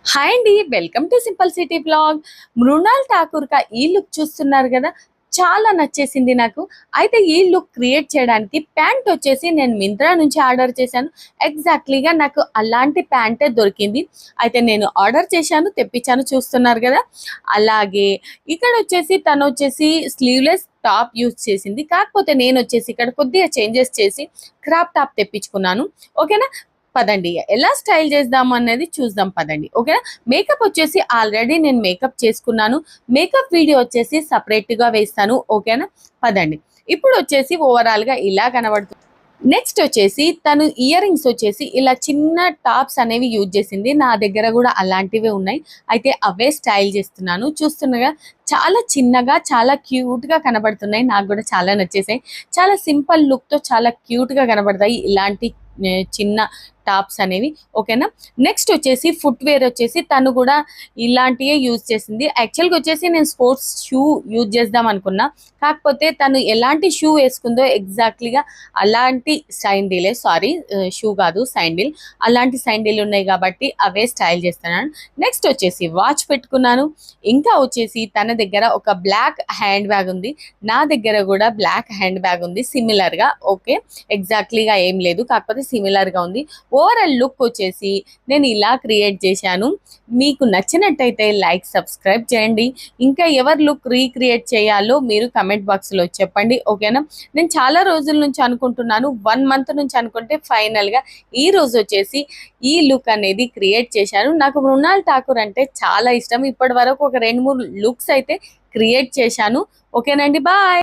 Hi అండి, welcome to simple city blog. Mrunal Thakur కా ఈ లుక్ చూస్తున్నారు కదా, చాలా నచ్చేసింది నాకు. అయితే ఈ లుక్ క్రియేట్ చేయడానికి ప్యాంట్ వచ్చేసి నేను మింత్రా నుంచి ఆర్డర్ చేశాను. ఎగ్జాక్ట్లీగా నాకు అలాంటి ప్యాంటే దొరికింది. అయితే నేను ఆర్డర్ చేశాను, తెప్పించాను, చూస్తున్నారు కదా. అలాగే ఇక్కడ వచ్చేసి తను వచ్చేసి స్లీవ్లెస్ టాప్ యూజ్ చేసింది. కాకపోతే నేను వచ్చేసి ఇక్కడ కొద్దిగా చేంజెస్ చేసి క్రాప్ టాప్ తెప్పించుకున్నాను. ఓకేనా, పదండి ఎలా స్టైల్ చేద్దాం అనేది చూద్దాం, పదండి. ఓకేనా, మేకప్ వచ్చేసి ఆల్రెడీ నేను మేకప్ చేసుకున్నాను. మేకప్ వీడియో వచ్చేసి సపరేట్ గా వేస్తాను. ఓకేనా, పదండి. ఇప్పుడు వచ్చేసి ఓవరాల్ గా ఇలా కనబడుతుంది. నెక్స్ట్ వచ్చేసి తను ఇయర్ రింగ్స్ వచ్చేసి ఇలా చిన్న టాప్స్ అనేవి యూజ్ చేసింది. నా దగ్గర కూడా అలాంటివే ఉన్నాయి. అయితే అవే స్టైల్ చేస్తున్నాను. చూస్తున్నాగా, చాలా చిన్నగా చాలా క్యూట్ గా కనబడుతున్నాయి. నాకు కూడా చాలా నచ్చేసాయి. చాలా సింపుల్ లుక్ తో చాలా క్యూట్ గా కనబడతాయి ఇలాంటి చిన్న టాప్స్ అనేవి. ఓకేనా, నెక్స్ట్ వచ్చేసి ఫుట్ వేర్ వచ్చేసి తను కూడా ఇలాంటివే యూజ్ చేసింది. యాక్చువల్గా వచ్చేసి నేను స్పోర్ట్స్ షూ యూజ్ చేద్దాం అనుకున్నా. కాకపోతే తను ఎలాంటి షూ వేసుకుందో ఎగ్జాక్ట్లీగా అలాంటి సైండిలే, సారీ షూ కాదు సైండిల్, అలాంటి సైండిల్ ఉన్నాయి కాబట్టి అవే స్టైల్ చేస్తున్నాను. నెక్స్ట్ వచ్చేసి వాచ్ పెట్టుకున్నాను. ఇంకా వచ్చేసి తన దగ్గర ఒక బ్లాక్ హ్యాండ్ బ్యాగ్ ఉంది. నా దగ్గర కూడా బ్లాక్ హ్యాండ్ బ్యాగ్ ఉంది సిమిలర్ గా. ఓకే, ఎగ్జాక్ట్లీగా ఏం లేదు, కాకపోతే సిమిలర్ గా ఉంది. ఓవరాల్ లుక్ వచ్చేసి నేను ఇలా క్రియేట్ చేశాను. మీకు నచ్చినట్టయితే లైక్, సబ్స్క్రైబ్ చేయండి. ఇంకా ఎవరి లుక్ రీక్రియేట్ చేయాలో మీరు కమెంట్ బాక్స్లో చెప్పండి. ఓకేనా, నేను చాలా రోజుల నుంచి అనుకుంటున్నాను, 1 మంత్ నుంచి అనుకుంటే ఫైనల్గా ఈ రోజు వచ్చేసి ఈ లుక్ అనేది క్రియేట్ చేశాను. నాకు మృణాల్ ఠాకూర్ అంటే చాలా ఇష్టం. ఇప్పటి వరకు ఒక 2-3 లుక్స్ అయితే క్రియేట్ చేశాను. ఓకేనండి, బాయ్.